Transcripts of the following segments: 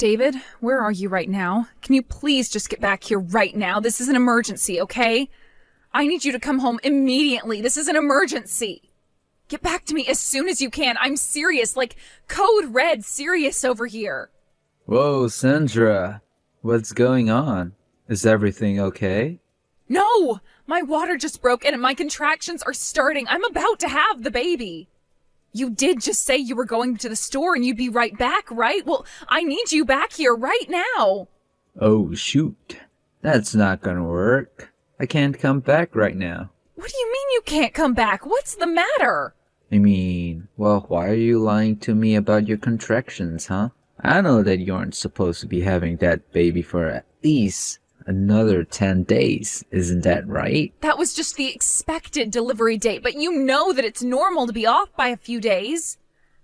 David, where are you right now? Can you please just get back here right now? This is an emergency, okay? I need you to come home immediately. This is an emergency. Get back to me as soon as you can. I'm serious, like code red serious over here. Whoa, Sandra. What's going on? Is everything okay? No! My water just broke and my contractions are starting. I'm about to have the baby. You did just say you were going to the store and you'd be right back, right? Well, I need you back here right now. Oh, shoot. That's not gonna work. I can't come back right now. What do you mean you can't come back? What's the matter? Well, why are you lying to me about your contractions, huh? I know that you aren't supposed to be having that baby for at least another 10 days, isn't that right? That was just the expected delivery date, but you know that it's normal to be off by a few days.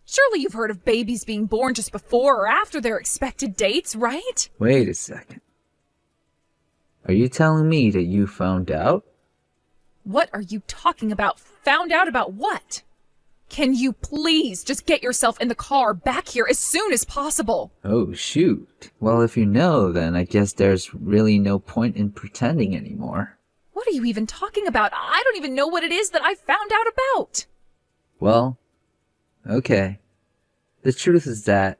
Surely you've heard of babies being born just before or after their expected dates, right? Wait a second. Are you telling me that you found out? What are you talking about? Found out about what? Can you please just get yourself in the car back here as soon as possible? Oh, shoot. Well, if you know, then I guess there's really no point in pretending anymore. What are you even talking about? I don't even know what it is that I found out about. Well, okay. The truth is that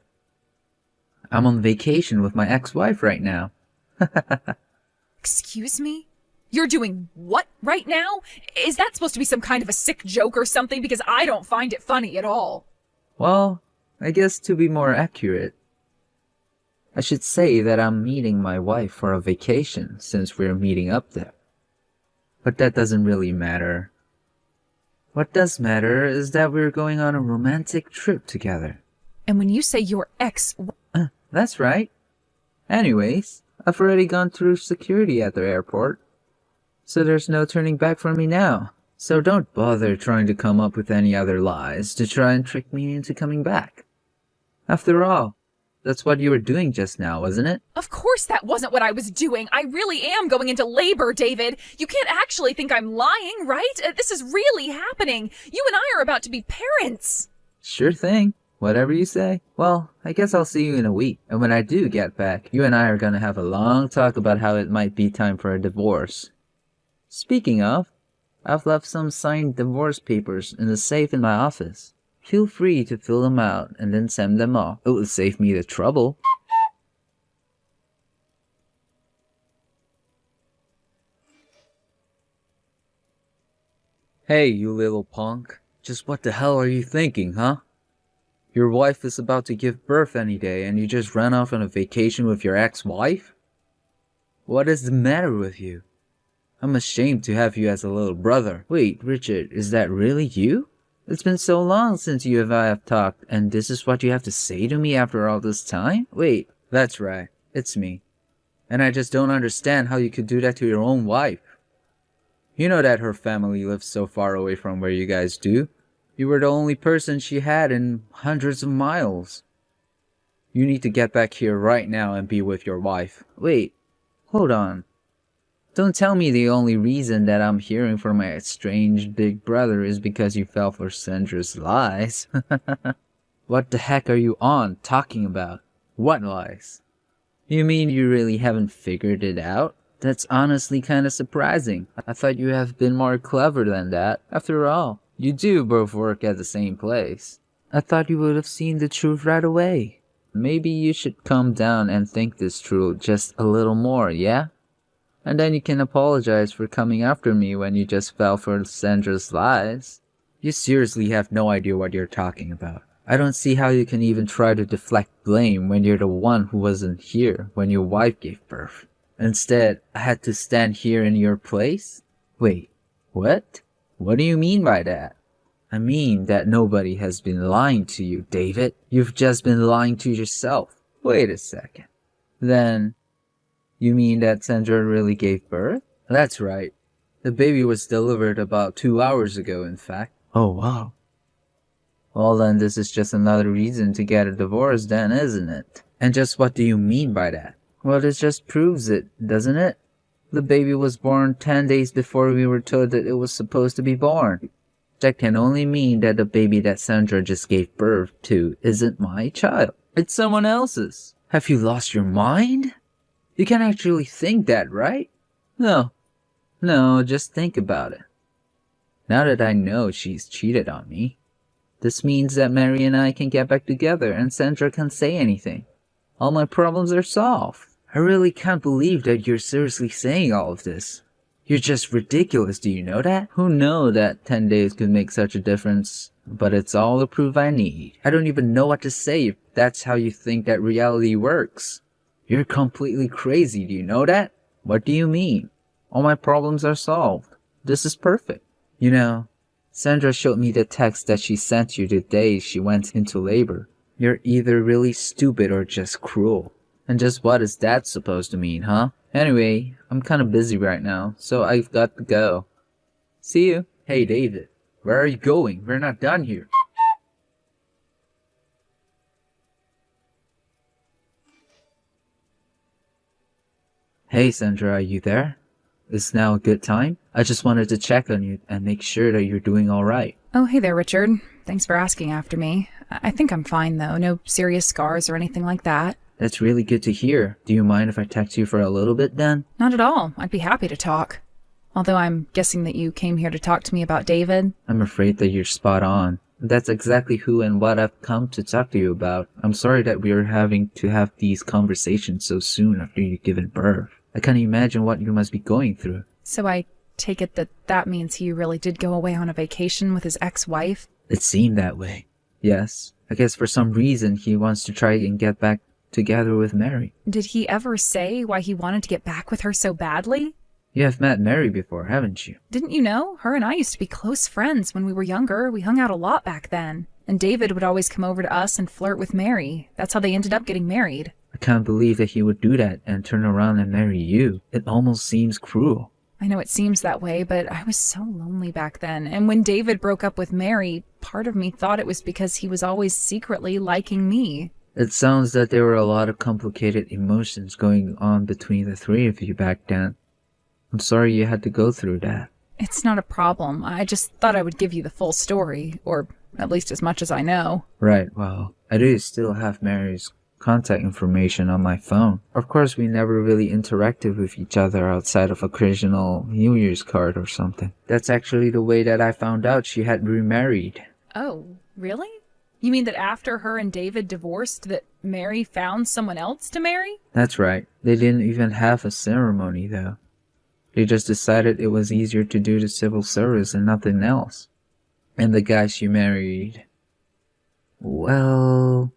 I'm on vacation with my ex-wife right now. Excuse me? You're doing what right now? Is that supposed to be some kind of a sick joke or something? Because I don't find it funny at all. Well, I guess to be more accurate, I should say that I'm meeting my wife for a vacation since we're meeting up there. But that doesn't really matter. What does matter is that we're going on a romantic trip together. And when you say your ex... That's right. Anyways, I've already gone through security at the airport. So there's no turning back for me now. So don't bother trying to come up with any other lies to try and trick me into coming back. After all, that's what you were doing just now, wasn't it? Of course that wasn't what I was doing. I really am going into labor, David. You can't actually think I'm lying, right? This is really happening. You and I are about to be parents. Sure thing. Whatever you say. Well, I guess I'll see you in a week. And when I do get back, you and I are gonna have a long talk about how it might be time for a divorce. Speaking of, I've left some signed divorce papers in the safe in my office. Feel free to fill them out and then send them off. It will save me the trouble. Hey, you little punk. Just what the hell are you thinking, huh? Your wife is about to give birth any day and you just ran off on a vacation with your ex-wife? What is the matter with you? I'm ashamed to have you as a little brother. Wait, Richard, is that really you? It's been so long since you and I have talked, and this is what you have to say to me after all this time? Wait, that's right, it's me. And I just don't understand how you could do that to your own wife. You know that her family lives so far away from where you guys do. You were the only person she had in hundreds of miles. You need to get back here right now and be with your wife. Wait, hold on. Don't tell me the only reason that I'm hearing from my estranged big brother is because you fell for Sandra's lies. What the heck are you on talking about? What lies? You mean you really haven't figured it out? That's honestly kinda surprising. I thought you have been more clever than that. After all, you do both work at the same place. I thought you would have seen the truth right away. Maybe you should calm down and think this through just a little more, yeah? And then you can apologize for coming after me when you just fell for Sandra's lies. You seriously have no idea what you're talking about. I don't see how you can even try to deflect blame when you're the one who wasn't here when your wife gave birth. Instead, I had to stand here in your place? Wait, what? What do you mean by that? I mean that nobody has been lying to you, David. You've just been lying to yourself. Wait a second. Then, you mean that Sandra really gave birth? That's right. The baby was delivered about 2 hours ago, in fact. Oh, wow. Well, then this is just another reason to get a divorce then, isn't it? And just what do you mean by that? Well, this just proves it, doesn't it? The baby was born 10 days before we were told that it was supposed to be born. That can only mean that the baby that Sandra just gave birth to isn't my child. It's someone else's. Have you lost your mind? You can actually think that, right? No. No, just think about it. Now that I know she's cheated on me, this means that Mary and I can get back together and Sandra can't say anything. All my problems are solved. I really can't believe that you're seriously saying all of this. You're just ridiculous, do you know that? Who knew that 10 days could make such a difference? But it's all the proof I need. I don't even know what to say if that's how you think that reality works. You're completely crazy, do you know that? What do you mean? All my problems are solved. This is perfect. You know, Sandra showed me the text that she sent you the day she went into labor. You're either really stupid or just cruel. And just what is that supposed to mean, huh? Anyway, I'm kinda busy right now, so I've got to go. See you. Hey, David. Where are you going? We're not done here. Hey, Sandra, are you there? Is now a good time? I just wanted to check on you and make sure that you're doing alright. Oh, hey there, Richard. Thanks for asking after me. I think I'm fine, though. No serious scars or anything like that. That's really good to hear. Do you mind if I text you for a little bit then? Not at all. I'd be happy to talk. Although I'm guessing that you came here to talk to me about David. I'm afraid that you're spot on. That's exactly who and what I've come to talk to you about. I'm sorry that we are having to have these conversations so soon after you've given birth. I can't imagine what you must be going through. So I take it that that means he really did go away on a vacation with his ex-wife? It seemed that way. Yes. I guess for some reason he wants to try and get back together with Mary. Did he ever say why he wanted to get back with her so badly? You have met Mary before, haven't you? Didn't you know? Her and I used to be close friends when we were younger. We hung out a lot back then. And David would always come over to us and flirt with Mary. That's how they ended up getting married. I can't believe that he would do that and turn around and marry you. It almost seems cruel. I know it seems that way, but I was so lonely back then. And when David broke up with Mary, part of me thought it was because he was always secretly liking me. It sounds that there were a lot of complicated emotions going on between the three of you back then. I'm sorry you had to go through that. It's not a problem. I just thought I would give you the full story, or at least as much as I know. Right, well, I do still have Mary's contact information on my phone. Of course, we never really interacted with each other outside of occasional New Year's card or something. That's actually the way that I found out she had remarried. Oh, really? You mean that after her and David divorced, that Mary found someone else to marry? That's right. They didn't even have a ceremony, though. They just decided it was easier to do the civil service and nothing else. And the guy she married, well,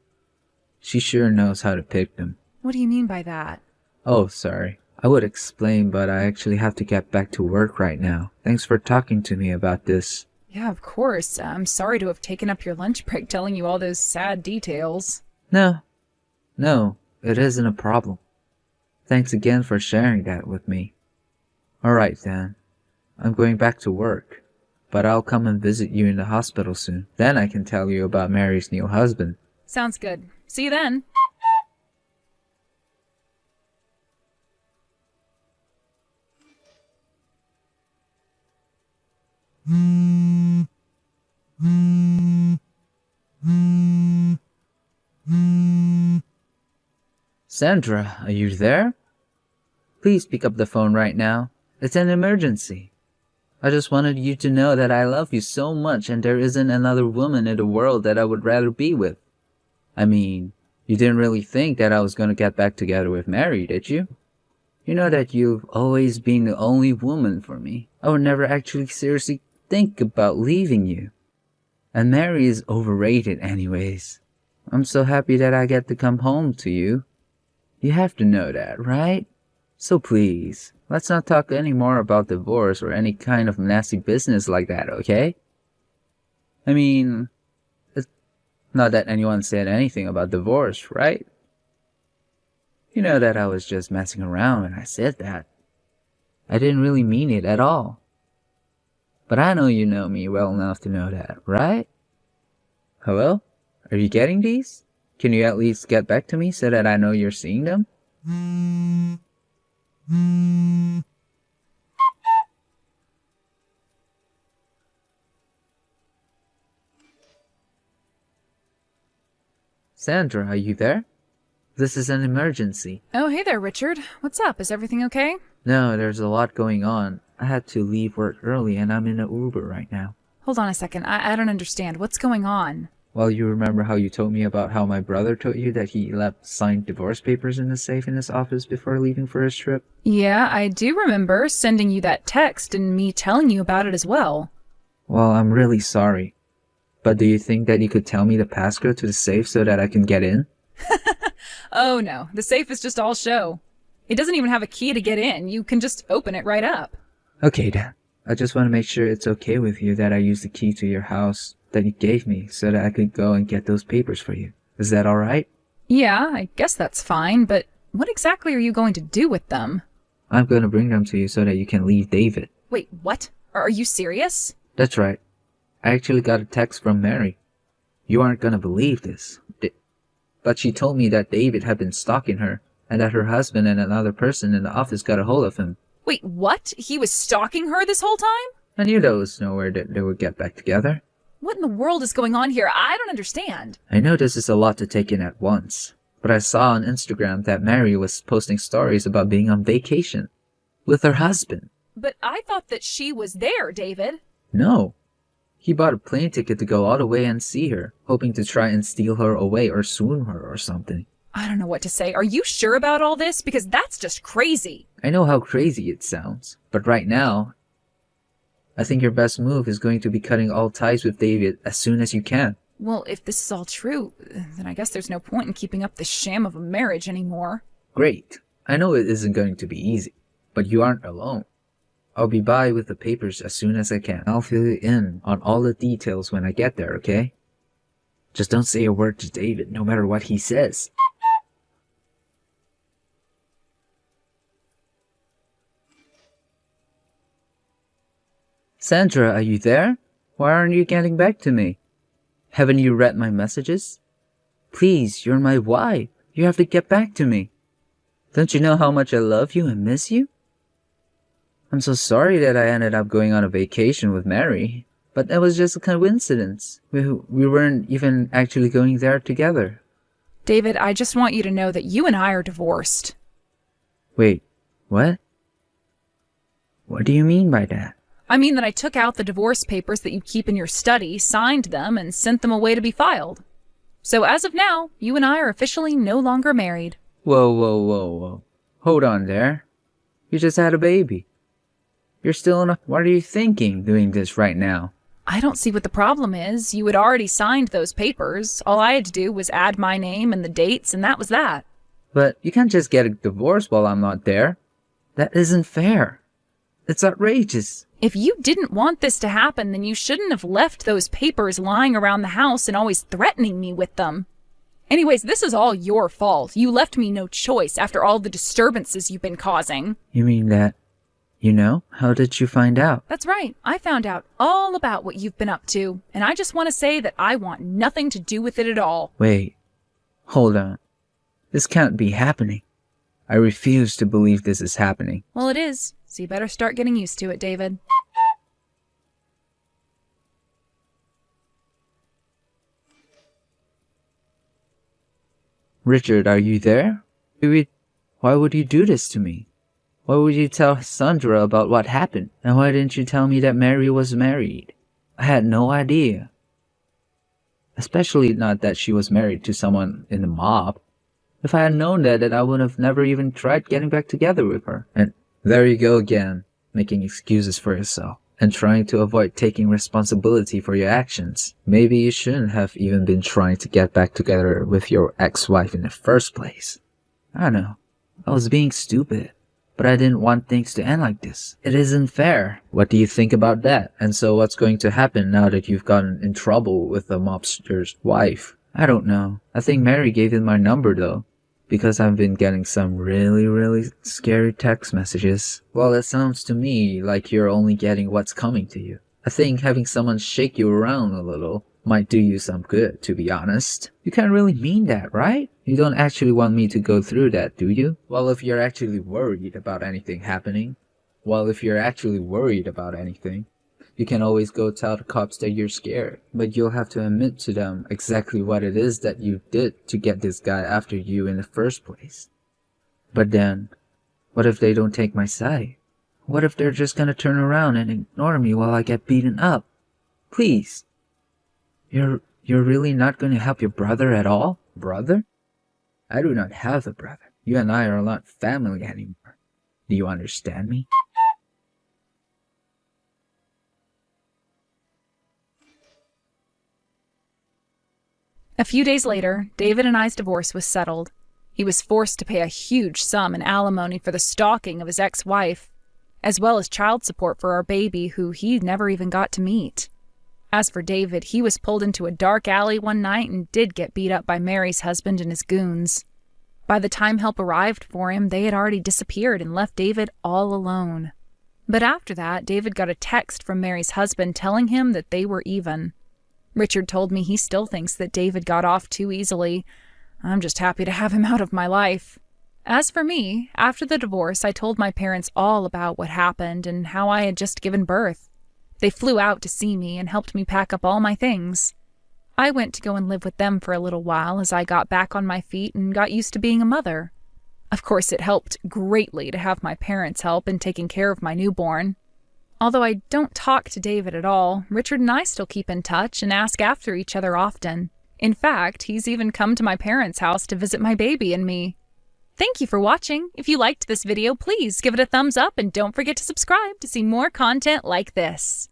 she sure knows how to pick them. What do you mean by that? Oh, sorry. I would explain, but I actually have to get back to work right now. Thanks for talking to me about this. Yeah, of course. I'm sorry to have taken up your lunch break telling you all those sad details. No, it isn't a problem. Thanks again for sharing that with me. Alright then, I'm going back to work, but I'll come and visit you in the hospital soon. Then I can tell you about Mary's new husband. Sounds good. See you then. Sandra, are you there? Please pick up the phone right now. It's an emergency. I just wanted you to know that I love you so much and there isn't another woman in the world that I would rather be with. I mean, you didn't really think that I was going to get back together with Mary, did you? You know that you've always been the only woman for me. I would never actually seriously think about leaving you. And Mary is overrated anyways. I'm so happy that I get to come home to you. You have to know that, right? So please, let's not talk any more about divorce or any kind of nasty business like that, okay? I mean, it's not that anyone said anything about divorce, right? You know that I was just messing around when I said that. I didn't really mean it at all. But I know you know me well enough to know that, right? Hello? Are you getting these? Can you at least get back to me so that I know you're seeing them? Sandra, are you there? This is an emergency. Oh, hey there, Richard. What's up? Is everything okay? No, there's a lot going on. I had to leave work early and I'm in an Uber right now. Hold on a second. I don't understand. What's going on? Well, you remember how you told me about how my brother told you that he left signed divorce papers in the safe in his office before leaving for his trip? Yeah, I do remember sending you that text and me telling you about it as well. Well, I'm really sorry. But do you think that you could tell me the passcode to the safe so that I can get in? Oh no, the safe is just all show. It doesn't even have a key to get in. You can just open it right up. Okay, then. I just want to make sure it's okay with you that I use the key to your house that you gave me so that I could go and get those papers for you. Is that alright? Yeah, I guess that's fine, but what exactly are you going to do with them? I'm going to bring them to you so that you can leave David. Wait, what? Are you serious? That's right. I actually got a text from Mary. You aren't going to believe this. But she told me that David had been stalking her and that her husband and another person in the office got a hold of him. Wait, what? He was stalking her this whole time? I knew there was nowhere that they would get back together. What in the world is going on here? I don't understand. I know this is a lot to take in at once, but I saw on Instagram that Mary was posting stories about being on vacation with her husband. But I thought that she was there, David. No. He bought a plane ticket to go all the way and see her, hoping to try and steal her away or swoon her or something. I don't know what to say. Are you sure about all this? Because that's just crazy. I know how crazy it sounds, but right now, I think your best move is going to be cutting all ties with David as soon as you can. Well, if this is all true, then I guess there's no point in keeping up this sham of a marriage anymore. Great. I know it isn't going to be easy, but you aren't alone. I'll be by with the papers as soon as I can. I'll fill you in on all the details when I get there, okay? Just don't say a word to David, no matter what he says. Sandra, are you there? Why aren't you getting back to me? Haven't you read my messages? Please, you're my wife. You have to get back to me. Don't you know how much I love you and miss you? I'm so sorry that I ended up going on a vacation with Mary, but that was just a coincidence. We weren't even actually going there together. David, I just want you to know that you and I are divorced. Wait, what? What do you mean by that? I mean that I took out the divorce papers that you keep in your study, signed them, and sent them away to be filed. So as of now, you and I are officially no longer married. Whoa. Hold on there. You just had a baby. You're still in a... What are you thinking doing this right now? I don't see what the problem is. You had already signed those papers. All I had to do was add my name and the dates, and that was that. But you can't just get a divorce while I'm not there. That isn't fair. It's outrageous. If you didn't want this to happen, then you shouldn't have left those papers lying around the house and always threatening me with them. Anyways, this is all your fault. You left me no choice after all the disturbances you've been causing. You mean that... You know? How did you find out? That's right. I found out all about what you've been up to, and I just want to say that I want nothing to do with it at all. Wait. Hold on. This can't be happening. I refuse to believe this is happening. Well, it is, so you better start getting used to it, David. Richard, are you there? Why would you do this to me? Why would you tell Sandra about what happened? And why didn't you tell me that Mary was married? I had no idea. Especially not that she was married to someone in the mob. If I had known that, then I would have never even tried getting back together with her. And there you go again, making excuses for yourself and trying to avoid taking responsibility for your actions. Maybe you shouldn't have even been trying to get back together with your ex-wife in the first place. I don't know. I was being stupid. But I didn't want things to end like this. It isn't fair. What do you think about that? And so what's going to happen now that you've gotten in trouble with the mobster's wife? I don't know. I think Mary gave him my number though, because I've been getting some really scary text messages. Well, it sounds to me like you're only getting what's coming to you. I think having someone shake you around a little might do you some good, to be honest. You can't really mean that, right? You don't actually want me to go through that, do you? Well, if you're actually worried about anything happening, you You can always go tell the cops that you're scared, but you'll have to admit to them exactly what it is that you did to get this guy after you in the first place. But then, what if they don't take my side? What if they're just gonna turn around and ignore me while I get beaten up? Please. You're really not gonna help your brother at all? Brother? I do not have a brother. You and I are not family anymore. Do you understand me? A few days later, David and I's divorce was settled. He was forced to pay a huge sum in alimony for the stalking of his ex-wife, as well as child support for our baby, who he never even got to meet. As for David, he was pulled into a dark alley one night and did get beat up by Mary's husband and his goons. By the time help arrived for him, they had already disappeared and left David all alone. But after that, David got a text from Mary's husband telling him that they were even. Richard told me he still thinks that David got off too easily. I'm just happy to have him out of my life. As for me, after the divorce, I told my parents all about what happened and how I had just given birth. They flew out to see me and helped me pack up all my things. I went to go and live with them for a little while as I got back on my feet and got used to being a mother. Of course, it helped greatly to have my parents' help in taking care of my newborn. Although I don't talk to David at all, Richard and I still keep in touch and ask after each other often. In fact, he's even come to my parents' house to visit my baby and me. Thank you for watching. If you liked this video, please give it a thumbs up and don't forget to subscribe to see more content like this.